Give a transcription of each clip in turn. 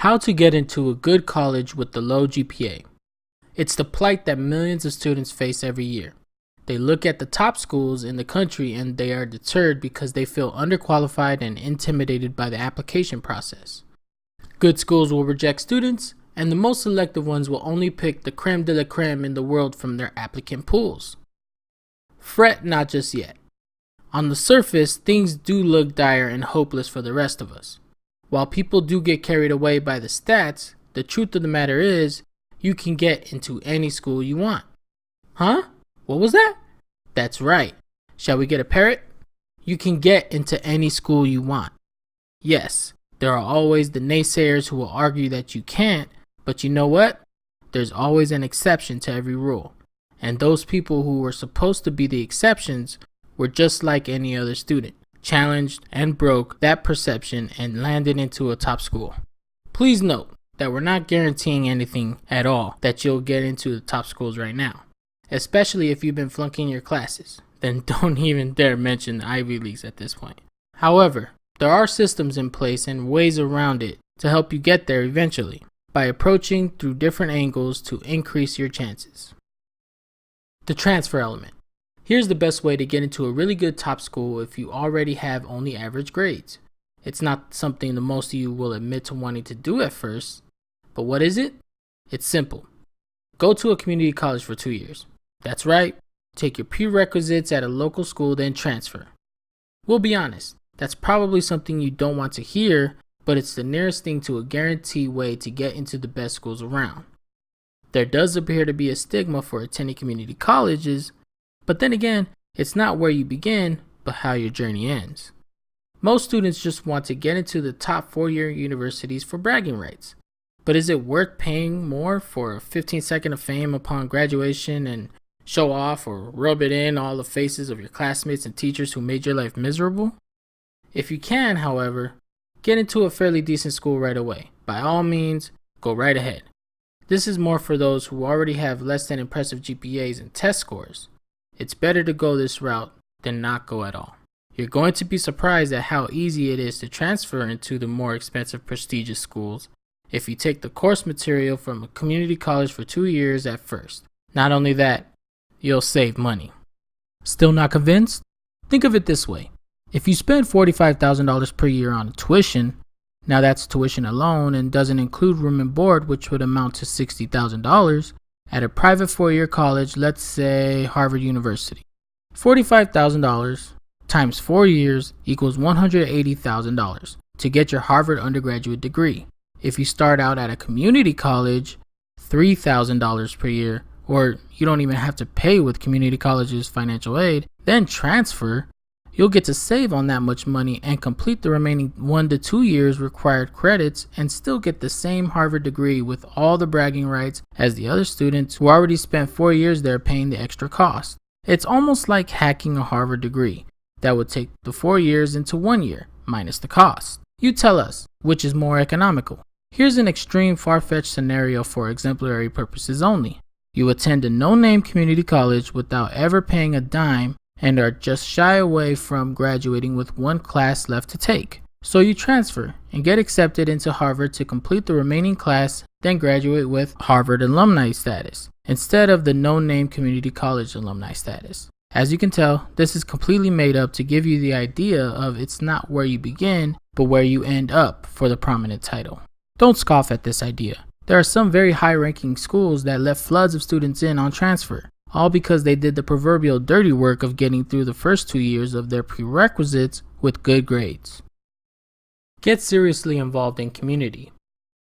How to get into a good college with the low GPA. It's the plight that millions of students face every year. They look at the top schools in the country and they are deterred because they feel underqualified and intimidated by the application process. Good schools will reject students, and the most selective ones will only pick the creme de la creme in the world from their applicant pools. Fret not just yet. On the surface, things do look dire and hopeless for the rest of us. While people do get carried away by the stats, the truth of the matter is, you can get into any school you want. Huh? What was that? That's right. Shall we get a parrot? You can get into any school you want. Yes, there are always the naysayers who will argue that you can't, but you know what? There's always an exception to every rule. And those people who were supposed to be the exceptions were just like any other student, challenged and broke that perception and landed into a top school. Please note that we're not guaranteeing anything at all that you'll get into the top schools right now, especially if you've been flunking your classes. Then don't even dare mention the Ivy Leagues at this point. However, there are systems in place and ways around it to help you get there eventually by approaching through different angles to increase your chances. The transfer element. Here's the best way to get into a really good top school if you already have only average grades. It's not something the most of you will admit to wanting to do at first, but what is it? It's simple. Go to a community college for 2 years. That's right. Take your prerequisites at a local school, then transfer. We'll be honest, that's probably something you don't want to hear, but it's the nearest thing to a guaranteed way to get into the best schools around. There does appear to be a stigma for attending community colleges, but then again, it's not where you begin, but how your journey ends. Most students just want to get into the top 4-year universities for bragging rights. But is it worth paying more for a 15-second of fame upon graduation and show off or rub it in all the faces of your classmates and teachers who made your life miserable? If you can, however, get into a fairly decent school right away. By all means, go right ahead. This is more for those who already have less than impressive GPAs and test scores. It's better to go this route than not go at all. You're going to be surprised at how easy it is to transfer into the more expensive prestigious schools if you take the course material from a community college for 2 years at first. Not only that, you'll save money. Still not convinced? Think of it this way. If you spend $45,000 per year on tuition, now that's tuition alone and doesn't include room and board, which would amount to $60,000, at a private 4-year college, let's say Harvard University. $45,000 times 4 years equals $180,000 to get your Harvard undergraduate degree. If you start out at a community college, $3,000 per year, or you don't even have to pay with community college's financial aid, then transfer, you'll get to save on that much money and complete the remaining 1 to 2 years required credits and still get the same Harvard degree with all the bragging rights as the other students who already spent 4 years there paying the extra cost. It's almost like hacking a Harvard degree that would take the 4 years into 1 year, minus the cost. You tell us, which is more economical? Here's an extreme far-fetched scenario for exemplary purposes only. You attend a no-name community college without ever paying a dime and are just shy away from graduating with 1 class left to take. So you transfer and get accepted into Harvard to complete the remaining class, then graduate with Harvard alumni status instead of the no-name community college alumni status. As you can tell, this is completely made up to give you the idea of it's not where you begin, but where you end up for the prominent title. Don't scoff at this idea. There are some very high-ranking schools that let floods of students in on transfer, all because they did the proverbial dirty work of getting through the first 2 years of their prerequisites with good grades. Get seriously involved in community.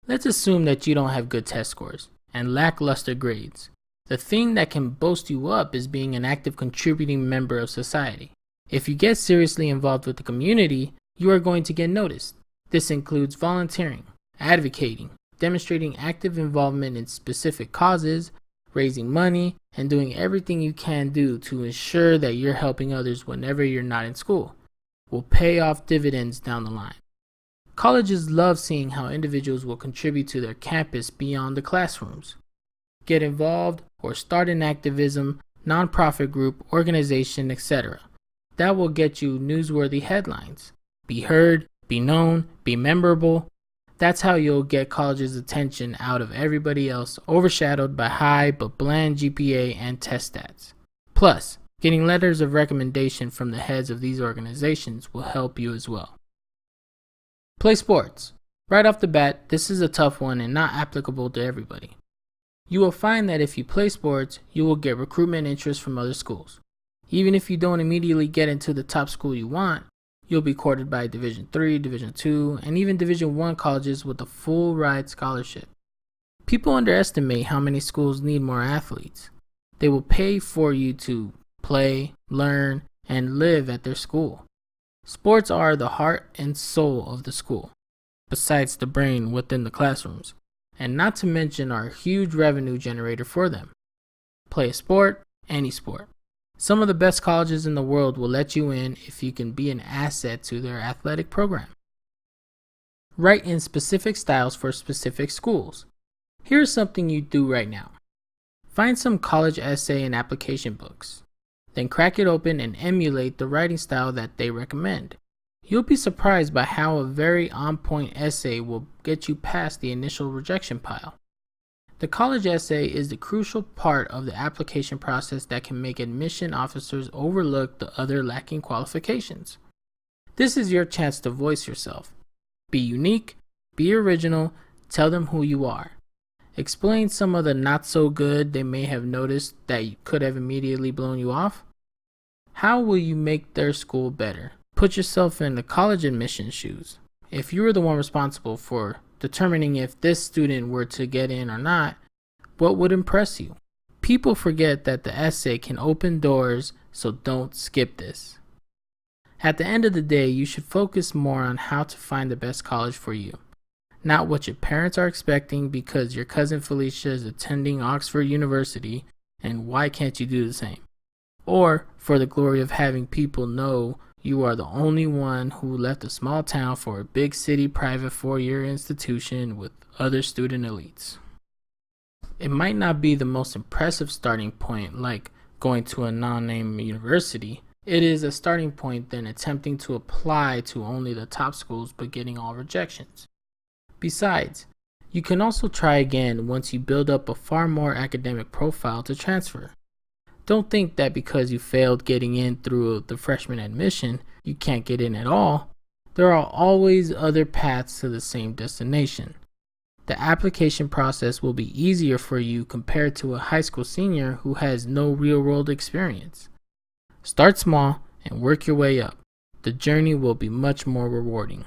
Let's assume that you don't have good test scores and lackluster grades. The thing that can boast you up is being an active contributing member of society. If you get seriously involved with the community, you are going to get noticed. This includes volunteering, advocating, demonstrating active involvement in specific causes, raising money, and doing everything you can do to ensure that you're helping others whenever you're not in school will pay off dividends down the line. Colleges love seeing how individuals will contribute to their campus beyond the classrooms. Get involved or start an activism, nonprofit group, organization, etc. That will get you newsworthy headlines. Be heard, be known, be memorable. That's how you'll get college's attention out of everybody else, overshadowed by high but bland GPA and test stats. Plus, getting letters of recommendation from the heads of these organizations will help you as well. Play sports. Right off the bat, this is a tough one and not applicable to everybody. You will find that if you play sports, you will get recruitment interest from other schools. Even if you don't immediately get into the top school you want, you'll be courted by Division III, Division II, and even Division I colleges with a full ride scholarship. People underestimate how many schools need more athletes. They will pay for you to play, learn, and live at their school. Sports are the heart and soul of the school, besides the brain within the classrooms, and not to mention are a huge revenue generator for them. Play a sport, any sport. Some of the best colleges in the world will let you in if you can be an asset to their athletic program. Write in specific styles for specific schools. Here's something you do right now. Find some college essay and application books. Then crack it open and emulate the writing style that they recommend. You'll be surprised by how a very on-point essay will get you past the initial rejection pile. The college essay is the crucial part of the application process that can make admission officers overlook the other lacking qualifications. This is your chance to voice yourself. Be unique, be original, tell them who you are. Explain some of the not so good they may have noticed that could have immediately blown you off. How will you make their school better? Put yourself in the college admission shoes. If you were the one responsible for determining if this student were to get in or not, what would impress you? People forget that the essay can open doors, so don't skip this. At the end of the day, you should focus more on how to find the best college for you, not what your parents are expecting because your cousin Felicia is attending Oxford University and why can't you do the same? Or for the glory of having people know you are the only one who left a small town for a big city private four-year institution with other student elites. It might not be the most impressive starting point like going to a non-name university. It is a starting point than attempting to apply to only the top schools but getting all rejections. Besides, you can also try again once you build up a far more academic profile to transfer. Don't think that because you failed getting in through the freshman admission, you can't get in at all. There are always other paths to the same destination. The application process will be easier for you compared to a high school senior who has no real-world experience. Start small and work your way up. The journey will be much more rewarding.